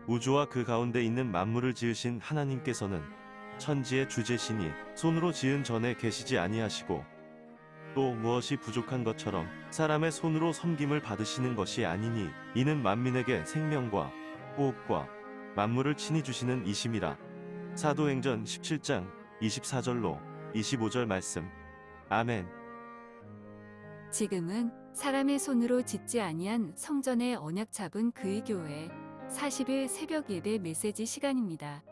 우주와 그 가운데 있는 만물을 지으신 하나님께서는 천지의 주제시니 손으로 지은 전에 계시지 아니하시고 또 무엇이 부족한 것처럼 사람의 손으로 섬김을 받으시는 것이 아니니 이는 만민에게 생명과 호흡과 만물을 친히 주시는 이심이라. 사도행전 17장 24절로 25절 말씀. 아멘. 지금은 사람의 손으로 짓지 아니한 성전의 언약 잡은 그의 교회 40일 새벽 예배 메시지 시간입니다.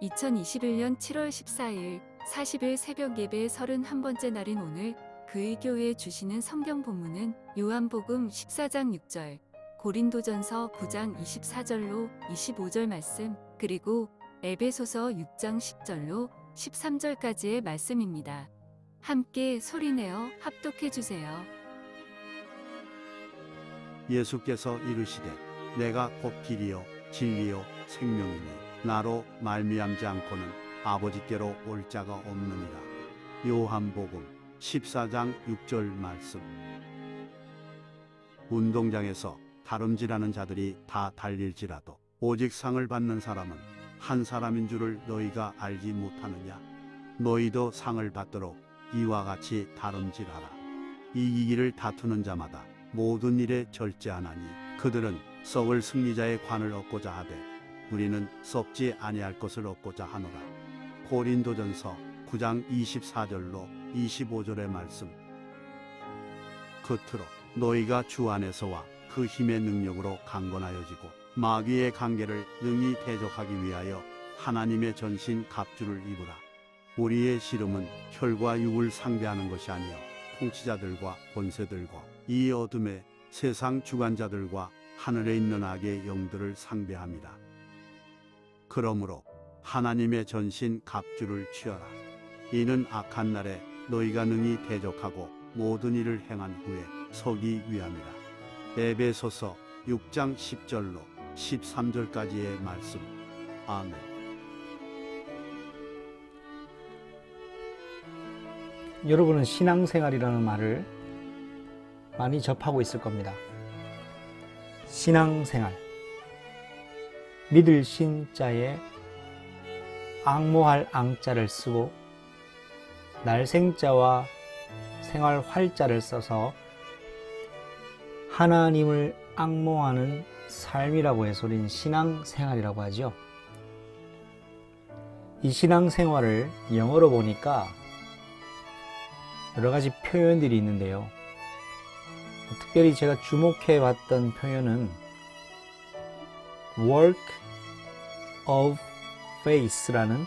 2021년 7월 14일 40일 새벽 예배 31번째 날인 오늘 그의 교회에 주시는 성경 본문은 요한복음 14장 6절, 고린도전서 9장 24절로 25절 말씀, 그리고 에베소서 6장 10절로 13절까지의 말씀입니다. 함께 소리내어 합독해 주세요. 예수께서 이르시되 내가 곧 길이요 진리요 생명이니 나로 말미암지 않고는 아버지께로 올 자가 없느니라. 요한복음 14장 6절 말씀. 운동장에서 다름질하는 자들이 다 달릴지라도 오직 상을 받는 사람은 한 사람인 줄을 너희가 알지 못하느냐. 너희도 상을 받도록 이와 같이 다름질하라. 이기기를 다투는 자마다 모든 일에 절제하나니 그들은 썩을 승리자의 관을 얻고자 하되 우리는 썩지 아니할 것을 얻고자 하노라. 고린도전서 9장 24절로 25절의 말씀. 겉으로 너희가 주 안에서와 그 힘의 능력으로 강건하여지고 마귀의 관계를 능히 대적하기 위하여 하나님의 전신 갑주를 입으라. 우리의 씨름은 혈과 육을 상대하는 것이 아니요 통치자들과 권세들과 이 어둠의 세상 주관자들과 하늘에 있는 악의 영들을 상대함이라. 그러므로 하나님의 전신 갑주를 취하라. 이는 악한 날에 너희가 능히 대적하고 모든 일을 행한 후에 서기 위함이라. 에베소서 6장 10절로 13절까지의 말씀. 아멘. 여러분은 신앙생활이라는 말을 많이 접하고 있을 겁니다. 신앙생활. 믿을 신자에 앙모할 앙자를 쓰고 날생자와 생활 활자를 써서 하나님을 앙모하는 삶이라고 해서 우리는 신앙생활이라고 하죠. 이 신앙생활을 영어로 보니까 여러 가지 표현들이 있는데요. 특별히 제가 주목해 봤던 표현은 work of faith라는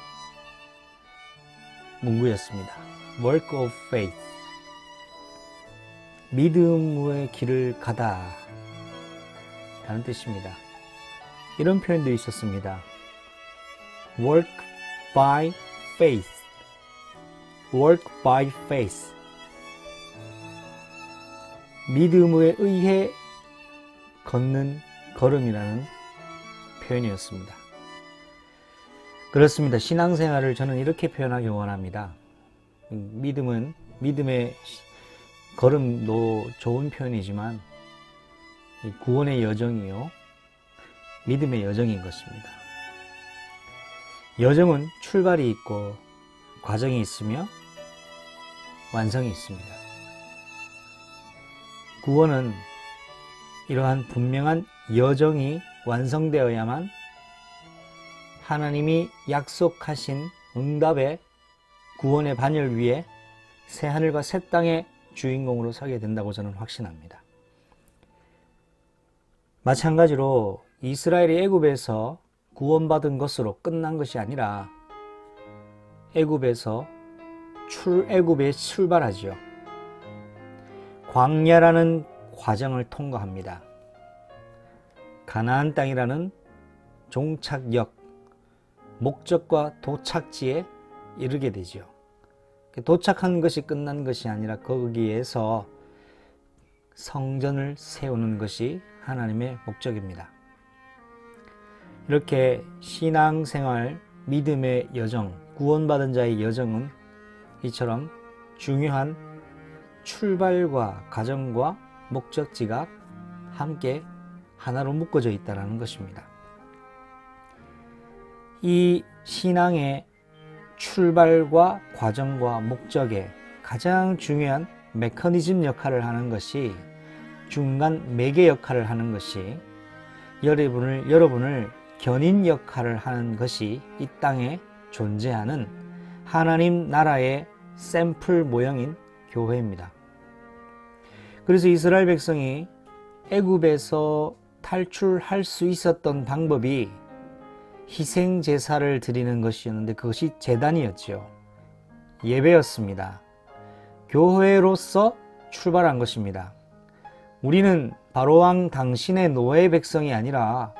문구였습니다. work of faith. 믿음의 길을 가다 라는 뜻입니다. 이런 표현도 있었습니다. work by faith. work by faith. 믿음에 의해 걷는 걸음이라는 표현이었습니다. 그렇습니다. 신앙생활을 저는 이렇게 표현하기 원합니다. 믿음의 걸음도 좋은 표현이지만 구원의 여정이요, 믿음의 여정인 것입니다. 여정은 출발이 있고 과정이 있으며 완성이 있습니다. 구원은 이러한 분명한 여정이 완성되어야만 하나님이 약속하신 응답의 구원의 반열 위에 새하늘과 새 땅의 주인공으로 서게 된다고 저는 확신합니다. 마찬가지로 이스라엘이 애굽에서 구원받은 것으로 끝난 것이 아니라 애굽에서 출애굽에 출발하죠. 광야라는 과정을 통과합니다. 가나안 땅이라는 종착역, 목적과 도착지에 이르게 되죠. 도착한 것이 끝난 것이 아니라 거기에서 성전을 세우는 것이 하나님의 목적입니다. 이렇게 신앙생활, 믿음의 여정, 구원받은 자의 여정은 이처럼 중요한 출발과 과정과 목적지가 함께 하나로 묶어져 있다는 것입니다. 이 신앙의 출발과 과정과 목적에 가장 중요한 메커니즘 역할을 하는 것이, 중간 매개 역할을 하는 것이, 여러분을 견인 역할을 하는 것이 이 땅에 존재하는 하나님 나라의 샘플 모형인 교회입니다. 그래서 이스라엘 백성이 애굽에서 탈출할 수 있었던 방법이 희생 제사를 드리는 것이었는데, 그것이 제단이었죠. 예배였습니다. 교회로서 출발한 것입니다. 우리는 바로왕 당신의 노예의 백성이 아니라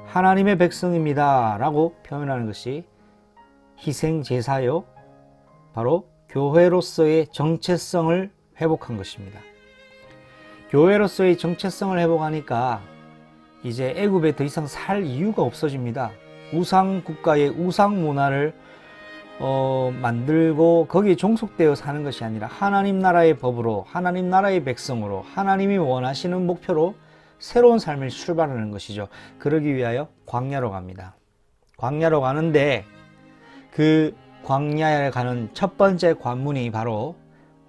하나님의 백성입니다 라고 표현하는 것이 희생 제사요, 바로 교회로서의 정체성을 회복한 것입니다. 교회로서의 정체성을 회복하니까 이제 애굽에 더 이상 살 이유가 없어집니다. 우상 국가의 우상 문화를 만들고 거기에 종속되어 사는 것이 아니라 하나님 나라의 법으로, 하나님 나라의 백성으로, 하나님이 원하시는 목표로 새로운 삶을 출발하는 것이죠. 그러기 위하여 광야로 갑니다. 광야로 가는데 그 광야에 가는 첫 번째 관문이 바로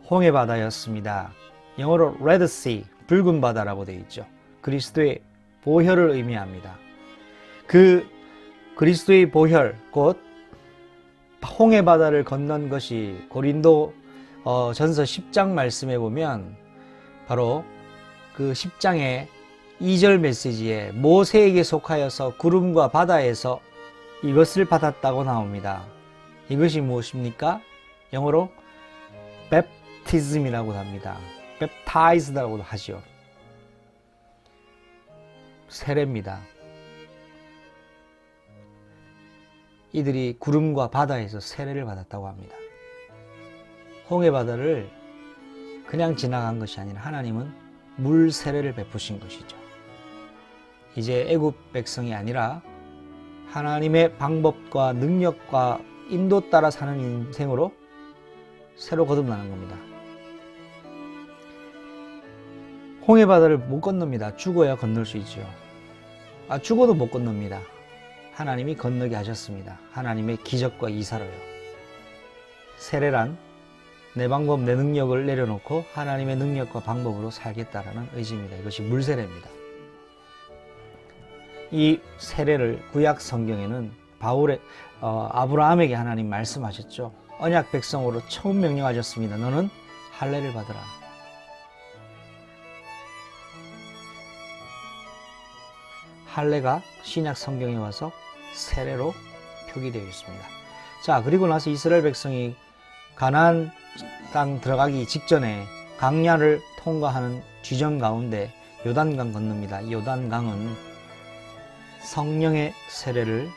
홍해바다였습니다. 영어로 Red Sea, 붉은 바다라고 되어 있죠. 그리스도의 보혈을 의미합니다. 그 그리스도의 보혈, 곧 홍해바다를 건넌 것이 고린도 전서 10장 말씀에 보면 바로 그 10장의 2절 메시지에 모세에게 속하여서 구름과 바다에서 이것을 받았다고 나옵니다. 이것이 무엇입니까? 영어로 baptism이라고 합니다. baptized라고도 하죠. 세례입니다. 이들이 구름과 바다에서 세례를 받았다고 합니다. 홍해바다를 그냥 지나간 것이 아니라 하나님은 물 세례를 베푸신 것이죠. 이제 애굽 백성이 아니라 하나님의 방법과 능력과 인도 따라 사는 인생으로 새로 거듭나는 겁니다. 홍해바다를 못 건넙니다. 죽어야 건널 수 있죠. 죽어도 못 건넙니다. 하나님이 건너게 하셨습니다. 하나님의 기적과 이사로요. 세례란 내 방법, 내 능력을 내려놓고 하나님의 능력과 방법으로 살겠다라는 의지입니다. 이것이 물세례입니다. 이 세례를 구약 성경에는 아브라함에게 하나님 말씀하셨죠. 언약 백성으로 처음 명령하셨습니다. 너는 할례를 받으라. 할례가 신약 성경에 와서 세례로 표기되어 있습니다. 자, 그리고 나서 이스라엘 백성이 가나안 땅 들어가기 직전에 광야를 통과하는 지점 가운데 요단강 건넙니다. 이 요단강은 성령의 세례를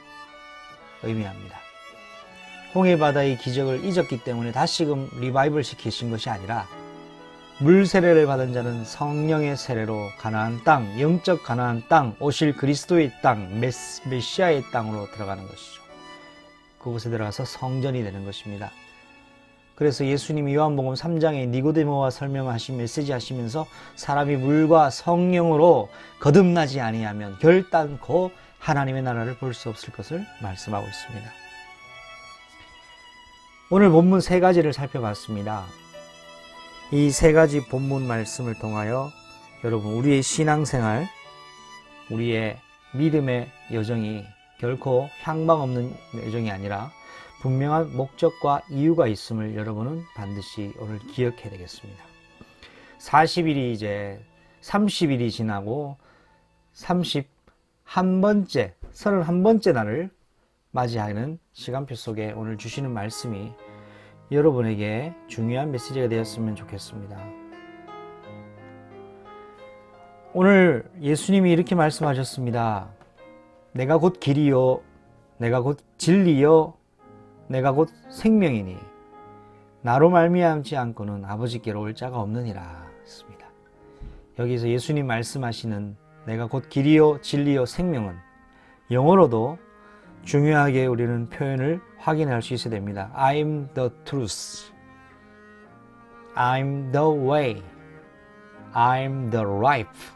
의미합니다. 홍해바다의 기적을 잊었기 때문에 다시금 리바이벌 시키신 것이 아니라 물 세례를 받은 자는 성령의 세례로 가나안 땅, 영적 가나안 땅, 오실 그리스도의 땅, 메시아의 땅으로 들어가는 것이죠. 그곳에 들어가서 성전이 되는 것입니다. 그래서 예수님이 요한복음 3장에 니고데모와 설명하신 메시지 하시면서 사람이 물과 성령으로 거듭나지 아니하면 결단코 하나님의 나라를 볼 수 없을 것을 말씀하고 있습니다. 오늘 본문 세 가지를 살펴봤습니다. 이 세 가지 본문 말씀을 통하여 여러분, 우리의 신앙생활, 우리의 믿음의 여정이 결코 향방 없는 여정이 아니라 분명한 목적과 이유가 있음을 여러분은 반드시 오늘 기억해야 되겠습니다. 40일이 이제 30일이 지나고 31번째 날을 맞이하는 시간표 속에 오늘 주시는 말씀이 여러분에게 중요한 메시지가 되었으면 좋겠습니다. 오늘 예수님이 이렇게 말씀하셨습니다. 내가 곧 길이요, 내가 곧 진리요, 내가 곧 생명이니 나로 말미암지 않고는 아버지께로 올 자가 없느니라 했습니다. 여기서 예수님 말씀하시는 내가 곧 길이요, 진리요, 생명은 영어로도 중요하게 우리는 표현을 확인할 수 있어야 됩니다. I'm the truth. I'm the way. I'm the life.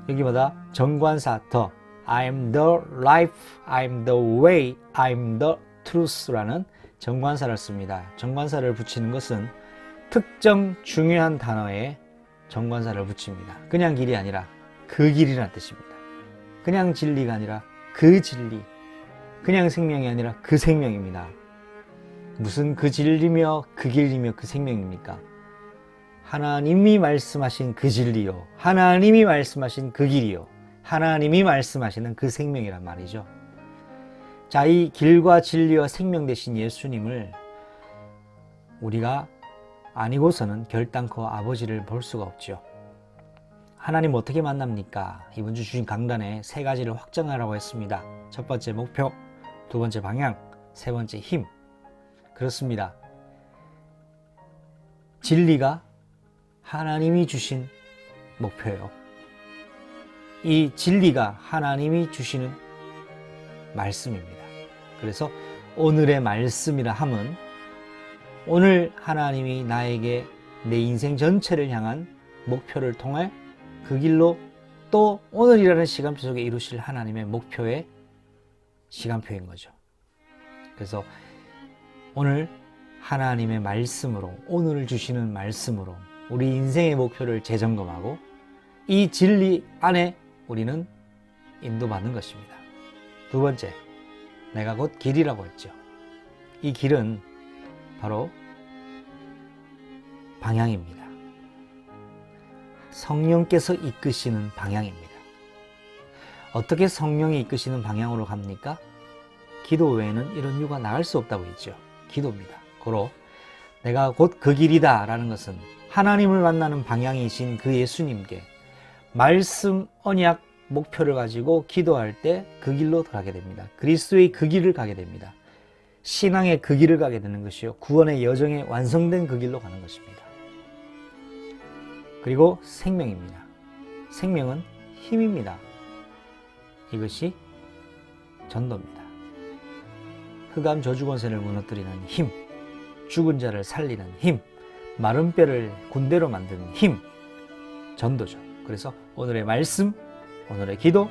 여기마다 정관사 the, I'm the life, I'm the way, I'm the truth라는 정관사를 씁니다. 정관사를 붙이는 것은 특정 중요한 단어에 정관사를 붙입니다. 그냥 길이 아니라 그 길이라는 뜻입니다. 그냥 진리가 아니라 그 진리, 그냥 생명이 아니라 그 생명입니다. 무슨 그 진리며 그 길이며 그 생명입니까? 하나님이 말씀하신 그 진리요, 하나님이 말씀하신 그 길이요, 하나님이 말씀하시는 그 생명이란 말이죠. 자, 이 길과 진리와 생명 되신 예수님을 우리가 아니고서는 결단코 아버지를 볼 수가 없죠. 하나님 어떻게 만납니까? 이번 주 주신 강단에 세 가지를 확정하라고 했습니다. 첫 번째 목표, 두 번째 방향, 세 번째 힘. 그렇습니다. 진리가 하나님이 주신 목표예요. 이 진리가 하나님이 주시는 말씀입니다. 그래서 오늘의 말씀이라 함은 오늘 하나님이 나에게 내 인생 전체를 향한 목표를 통해 그 길로 또 오늘이라는 시간표 속에 이루실 하나님의 목표의 시간표인 거죠. 그래서 오늘 하나님의 말씀으로, 오늘 주시는 말씀으로 우리 인생의 목표를 재점검하고 이 진리 안에 우리는 인도받는 것입니다. 두 번째, 내가 곧 길이라고 했죠. 이 길은 바로 방향입니다. 성령께서 이끄시는 방향입니다. 어떻게 성령이 이끄시는 방향으로 갑니까? 기도 외에는 이런 이유가 나갈 수 없다고 했죠. 기도입니다. 고로 내가 곧 그 길이다 라는 것은 하나님을 만나는 방향이신 그 예수님께 말씀, 언약, 목표를 가지고 기도할 때 그 길로 가게 됩니다. 그리스도의 그 길을 가게 됩니다. 신앙의 그 길을 가게 되는 것이요, 구원의 여정에 완성된 그 길로 가는 것입니다. 그리고 생명입니다. 생명은 힘입니다. 이것이 전도입니다. 흑암 저주권세를 무너뜨리는 힘, 죽은 자를 살리는 힘, 마른 뼈를 군대로 만드는 힘, 전도죠. 그래서 오늘의 말씀, 오늘의 기도,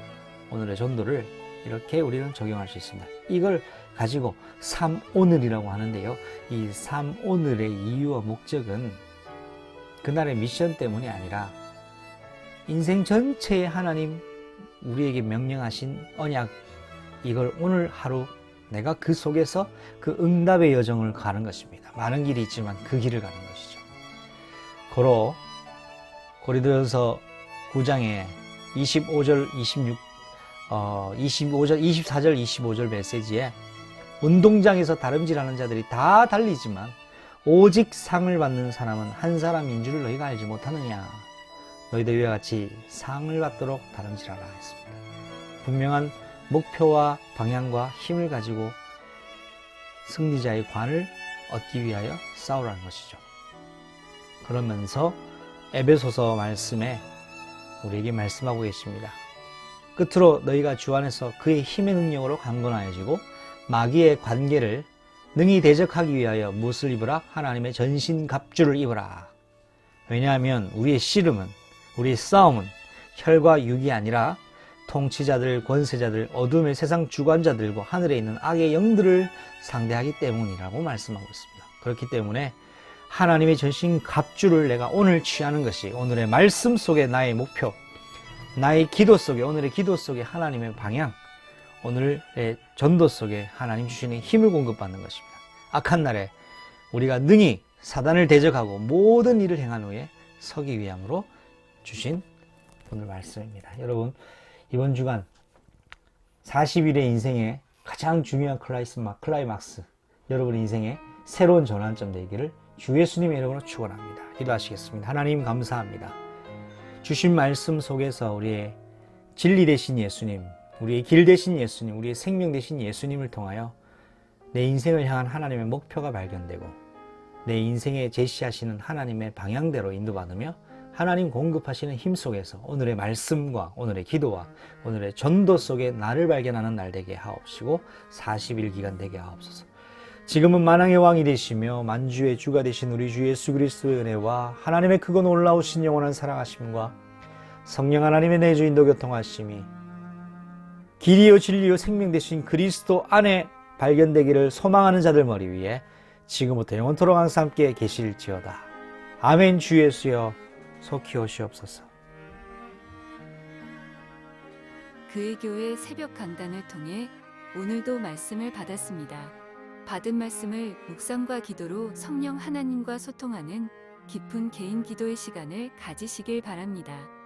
오늘의 전도를 이렇게 우리는 적용할 수 있습니다. 이걸 가지고 삼오늘이라고 하는데요. 이 삼오늘의 이유와 목적은 그날의 미션 때문이 아니라 인생 전체에 하나님 우리에게 명령하신 언약, 이걸 오늘 하루 내가 그 속에서 그 응답의 여정을 가는 것입니다. 많은 길이 있지만 그 길을 가는 것이죠. 고로 고린도전서 9장에 24절 25절 메시지에 운동장에서 다름질하는 자들이 다 달리지만 오직 상을 받는 사람은 한 사람인 줄 너희가 알지 못하느냐. 너희도 이와 같이 상을 받도록 다름질하라 했습니다. 분명한 목표와 방향과 힘을 가지고 승리자의 관을 얻기 위하여 싸우라는 것이죠. 그러면서 에베소서 말씀에 우리에게 말씀하고 계십니다. 끝으로 너희가 주 안에서 그의 힘의 능력으로 강건하여지고 마귀의 관계를 능히 대적하기 위하여 무엇을 입으라? 하나님의 전신 갑주를 입으라. 왜냐하면 우리의 씨름은, 우리의 싸움은 혈과 육이 아니라 통치자들, 권세자들, 어둠의 세상 주관자들과 하늘에 있는 악의 영들을 상대하기 때문이라고 말씀하고 있습니다. 그렇기 때문에 하나님의 전신 갑주를 내가 오늘 취하는 것이 오늘의 말씀 속에 나의 목표, 나의 기도 속에, 오늘의 기도 속에 하나님의 방향, 오늘의 전도 속에 하나님 주시는 힘을 공급받는 것입니다. 악한 날에 우리가 능히 사단을 대적하고 모든 일을 행한 후에 서기 위함으로 주신 오늘 말씀입니다. 여러분, 이번 주간 40일의 인생의 가장 중요한 클라이막스, 여러분의 인생의 새로운 전환점 되기를 주 예수님의 이름으로 축원합니다. 기도하시겠습니다. 하나님 감사합니다. 주신 말씀 속에서 우리의 진리 되신 예수님, 우리의 길 되신 예수님, 우리의 생명 되신 예수님을 통하여 내 인생을 향한 하나님의 목표가 발견되고 내 인생에 제시하시는 하나님의 방향대로 인도받으며 하나님 공급하시는 힘 속에서 오늘의 말씀과 오늘의 기도와 오늘의 전도 속에 나를 발견하는 날 되게 하옵시고 40일 기간 되게 하옵소서. 지금은 만왕의 왕이 되시며 만주의 주가 되신 우리 주 예수 그리스도의 은혜와 하나님의 크고 놀라우신 영원한 사랑하심과 성령 하나님의 내주 인도 교통하심이 길이요 진리요 생명 되신 그리스도 안에 발견되기를 소망하는 자들 머리 위에 지금부터 영원토록 항상 함께 계실지어다. 아멘. 주 예수여 속히 오시옵소서. 그의 교회 새벽 강단을 통해 오늘도 말씀을 받았습니다. 받은 말씀을 묵상과 기도로 성령 하나님과 소통하는 깊은 개인 기도의 시간을 가지시길 바랍니다.